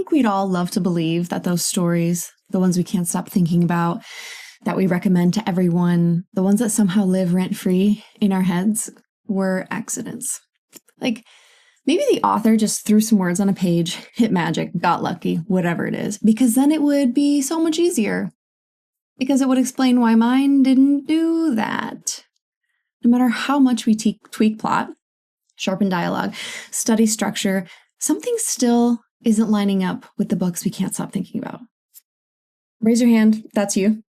think we'd all love to believe that those stories, the ones we can't stop thinking about, that we recommend to everyone, the ones that somehow live rent-free in our heads, were accidents. Like, maybe the author just threw some words on a page, hit magic, got lucky, whatever it is, because then it would be so much easier. Because it would explain why mine didn't do that. No matter how much we tweak plot, sharpen dialogue, study structure, something still isn't lining up with the books we can't stop thinking about. Raise your hand, that's you.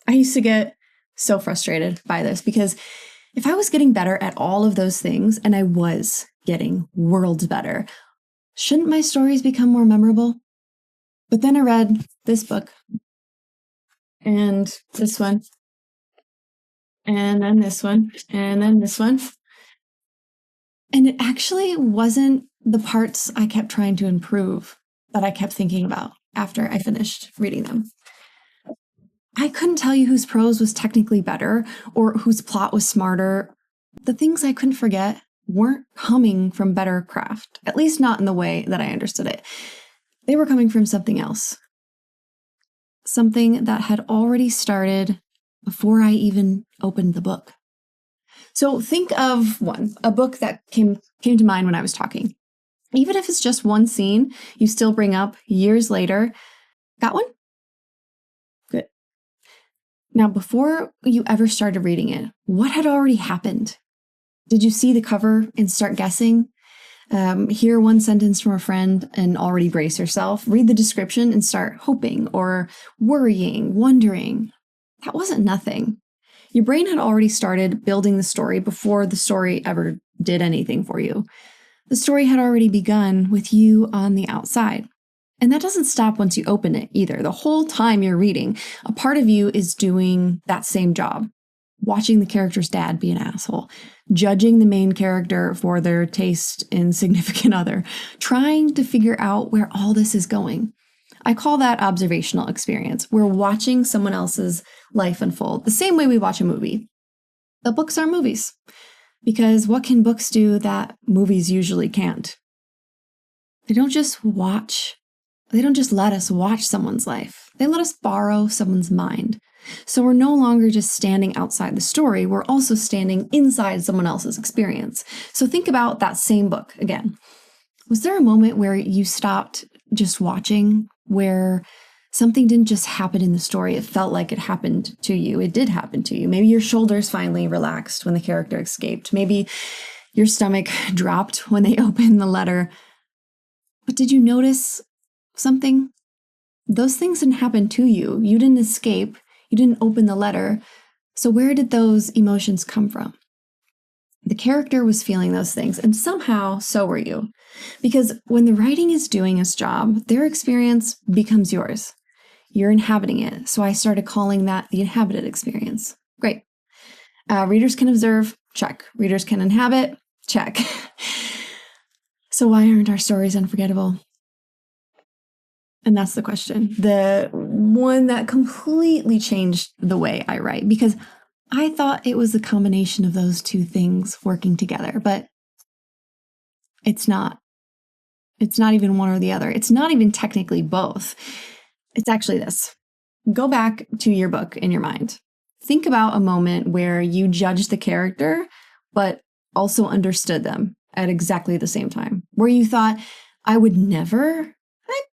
I used to get so frustrated by this because if I was getting better at all of those things, and I was getting worlds better, shouldn't my stories become more memorable? But then I read this book, and this one, and then this one, and then this one. And it actually wasn't the parts I kept trying to improve that I kept thinking about after I finished reading them. I couldn't tell you whose prose was technically better or whose plot was smarter. The things I couldn't forget weren't coming from better craft, at least not in the way that I understood it. They were coming from something else. Something that had already started before I even opened the book. So think of a book that came to mind when I was talking. Even if it's just one scene you still bring up years later. Got one? Good. Now, before you ever started reading it, what had already happened? Did you see the cover and start guessing? Hear one sentence from a friend and already brace yourself? Read the description and start hoping or worrying, wondering? That wasn't nothing. Your brain had already started building the story before the story ever did anything for you. The story had already begun with you on the outside. And that doesn't stop once you open it either. The whole time you're reading, a part of you is doing that same job. Watching the character's dad be an asshole. Judging the main character for their taste in significant other. Trying to figure out where all this is going. I call that observational experience. We're watching someone else's life unfold, the same way we watch a movie. But books are movies. Because what can books do that movies usually can't? They don't just let us watch someone's life. They let us borrow someone's mind. So we're no longer just standing outside the story, we're also standing inside someone else's experience. So think about that same book again. Was there a moment where you stopped just watching, where something didn't just happen in the story, it felt like it happened to you? It did happen to you. Maybe your shoulders finally relaxed when the character escaped. Maybe your stomach dropped when they opened the letter. But did you notice something? Those things didn't happen to you. You didn't escape. You didn't open the letter. So where did those emotions come from? The character was feeling those things, and somehow so were you. Because when the writing is doing its job, their experience becomes yours. You're inhabiting it. So I started calling that the Inhabited Experience. Great. Readers can observe, check. Readers can inhabit, check. So why aren't our stories unforgettable? And that's the question. The one that completely changed the way I write, because I thought it was a combination of those two things working together, but it's not. It's not even one or the other. It's not even technically both. It's actually this. Go back to your book in your mind. Think about a moment where you judged the character, but also understood them at exactly the same time. Where you thought, I would never,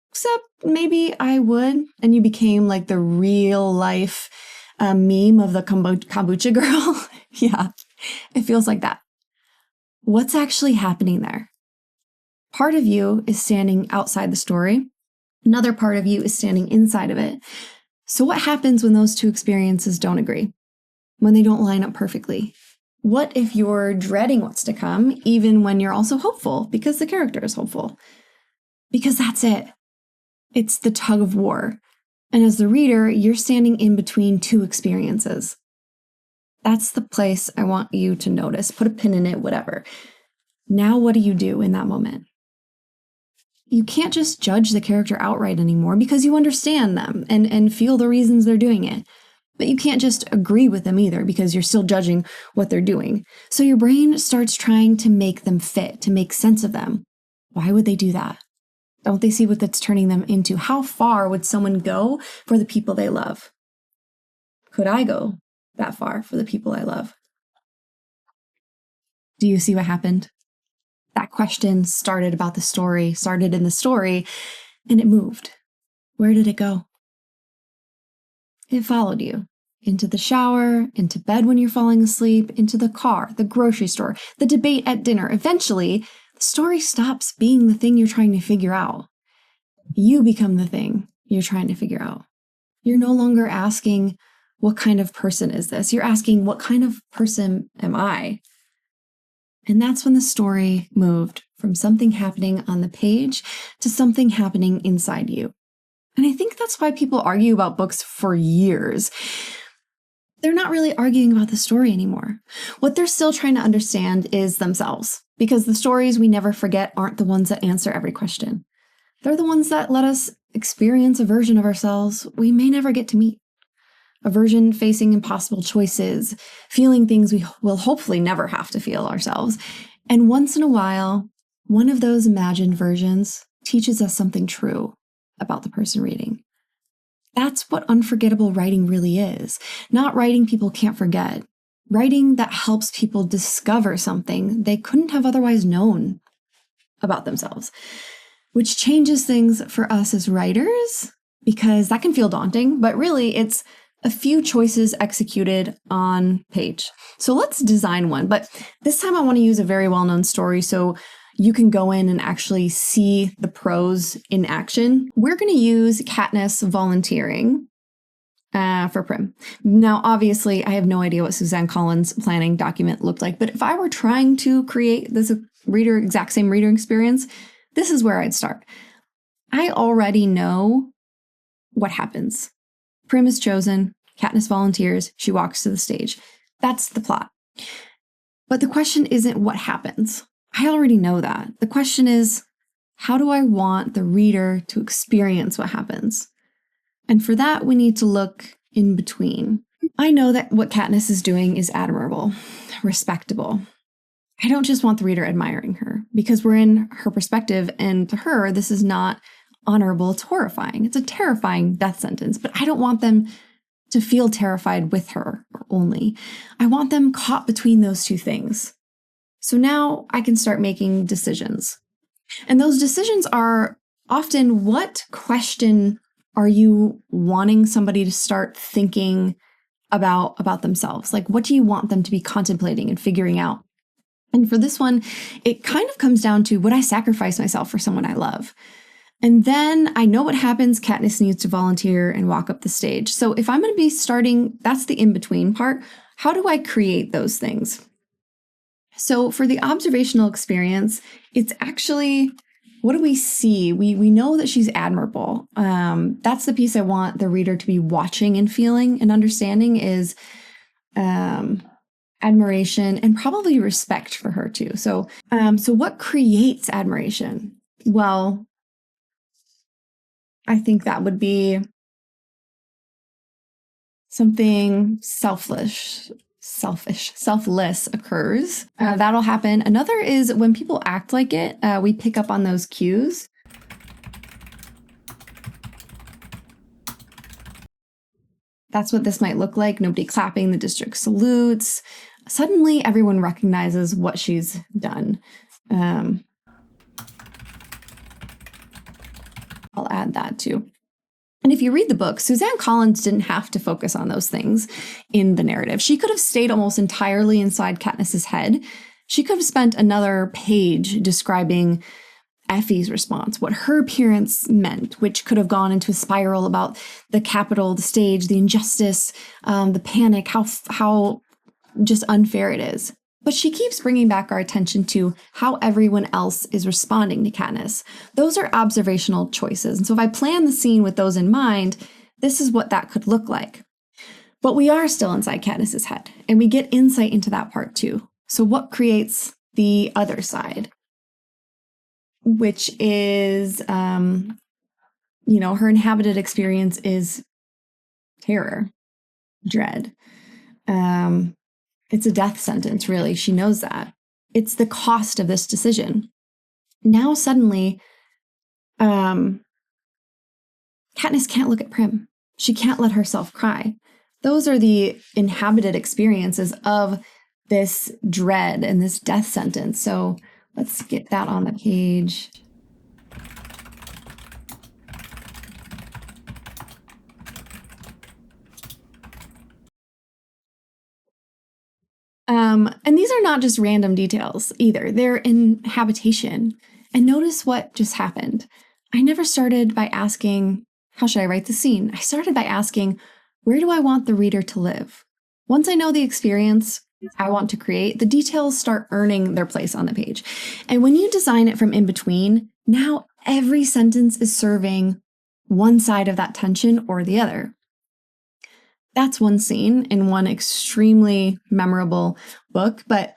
except maybe I would. And you became like the real life meme of the kombucha girl. Yeah, it feels like that. What's actually happening there? Part of you is standing outside the story. Another part of you is standing inside of it. So what happens when those two experiences don't agree? When they don't line up perfectly? What if you're dreading what's to come, even when you're also hopeful because the character is hopeful? Because that's it. It's the tug of war. And as the reader, you're standing in between two experiences. That's the place I want you to notice. Put a pin in it, whatever. Now what do you do in that moment? You can't just judge the character outright anymore because you understand them and feel the reasons they're doing it. But you can't just agree with them either because you're still judging what they're doing. So your brain starts trying to make them fit, to make sense of them. Why would they do that? Don't they see what that's turning them into? How far would someone go for the people they love? Could I go that far for the people I love? Do you see what happened? That question started in the story, and it moved. Where did it go? It followed you. Into the shower, into bed when you're falling asleep, into the car, the grocery store, the debate at dinner. Eventually, the story stops being the thing you're trying to figure out. You become the thing you're trying to figure out. You're no longer asking, what kind of person is this? You're asking, what kind of person am I? And that's when the story moved from something happening on the page to something happening inside you. And I think that's why people argue about books for years. They're not really arguing about the story anymore. What they're still trying to understand is themselves, because the stories we never forget aren't the ones that answer every question. They're the ones that let us experience a version of ourselves we may never get to meet. A version facing impossible choices, feeling things we will hopefully never have to feel ourselves. And once in a while, one of those imagined versions teaches us something true about the person reading. That's what unforgettable writing really is. Not writing people can't forget. Writing that helps people discover something they couldn't have otherwise known about themselves. Which changes things for us as writers, because that can feel daunting, but really it's a few choices executed on page. So let's design one. But this time I want to use a very well-known story so you can go in and actually see the prose in action. We're going to use Katniss volunteering for Prim. Now, obviously, I have no idea what Suzanne Collins' planning document looked like, but if I were trying to create this exact same reader experience, this is where I'd start. I already know what happens. Prim is chosen, Katniss volunteers, she walks to the stage. That's the plot. But the question isn't what happens. I already know that. The question is, how do I want the reader to experience what happens? And for that, we need to look in between. I know that what Katniss is doing is admirable, respectable. I don't just want the reader admiring her, because we're in her perspective, and to her, this is not honorable, it's horrifying. It's a terrifying death sentence, but I don't want them to feel terrified with her only. I want them caught between those two things. So now I can start making decisions. And those decisions are often, what question are you wanting somebody to start thinking about themselves? Like, what do you want them to be contemplating and figuring out? And for this one, it kind of comes down to, would I sacrifice myself for someone I love? And then I know what happens. Katniss needs to volunteer and walk up the stage. So if I'm going to be starting, that's the in-between part. How do I create those things? So for the observational experience, it's actually, what do we see? We know that she's admirable. That's the piece I want the reader to be watching and feeling and understanding is admiration and probably respect for her too. So what creates admiration? Well, I think that would be something selfless occurs. That'll happen. Another is when people act like it, we pick up on those cues. That's what this might look like. Nobody clapping, the district salutes. Suddenly, everyone recognizes what she's done. I'll add that too. And if you read the book, Suzanne Collins didn't have to focus on those things in the narrative. She could have stayed almost entirely inside Katniss's head. She could have spent another page describing Effie's response, what her appearance meant, which could have gone into a spiral about the Capitol, the stage, the injustice, the panic, how just unfair it is. But she keeps bringing back our attention to how everyone else is responding to Katniss. Those are observational choices. And so if I plan the scene with those in mind, this is what that could look like. But we are still inside Katniss's head, and we get insight into that part too. So what creates the other side? Which is, her inhabited experience is terror, dread. It's a death sentence, really. She knows that. It's the cost of this decision. Now, suddenly, Katniss can't look at Prim. She can't let herself cry. Those are the inhabited experiences of this dread and this death sentence. So let's get that on the page. And these are not just random details either. They're in habitation. And notice what just happened. I never started by asking, how should I write the scene? I started by asking, where do I want the reader to live? Once I know the experience I want to create, the details start earning their place on the page. And when you design it from in between, now every sentence is serving one side of that tension or the other. That's one scene in one extremely memorable book, but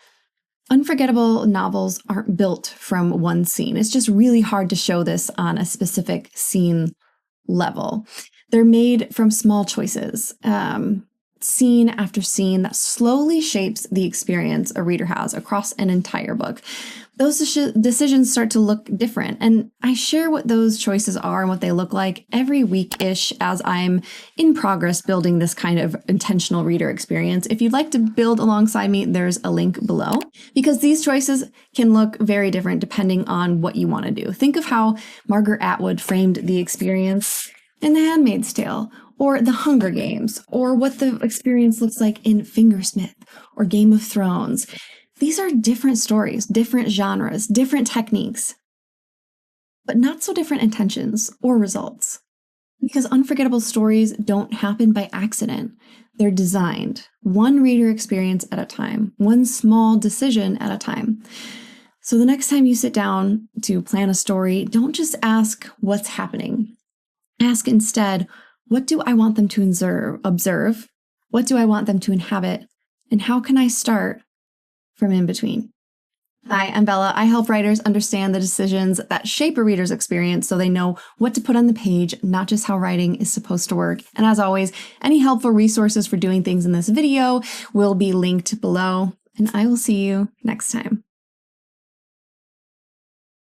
unforgettable novels aren't built from one scene. It's just really hard to show this on a specific scene level. They're made from small choices, scene after scene that slowly shapes the experience a reader has across an entire book. Those decisions start to look different, and I share what those choices are and what they look like every week-ish as I'm in progress building this kind of intentional reader experience. If you'd like to build alongside me, there's a link below, because these choices can look very different depending on what you want to do. Think of how Margaret Atwood framed the experience in The Handmaid's Tale, or The Hunger Games, or what the experience looks like in Fingersmith or Game of Thrones. These are different stories, different genres, different techniques, but not so different intentions or results. Because unforgettable stories don't happen by accident. They're designed, one reader experience at a time, one small decision at a time. So the next time you sit down to plan a story, don't just ask what's happening. Ask instead, what do I want them to observe? What do I want them to inhabit? And how can I start from in between? Hi, I'm Bella. I help writers understand the decisions that shape a reader's experience so they know what to put on the page, not just how writing is supposed to work. And as always, any helpful resources for doing things in this video will be linked below. And I will see you next time.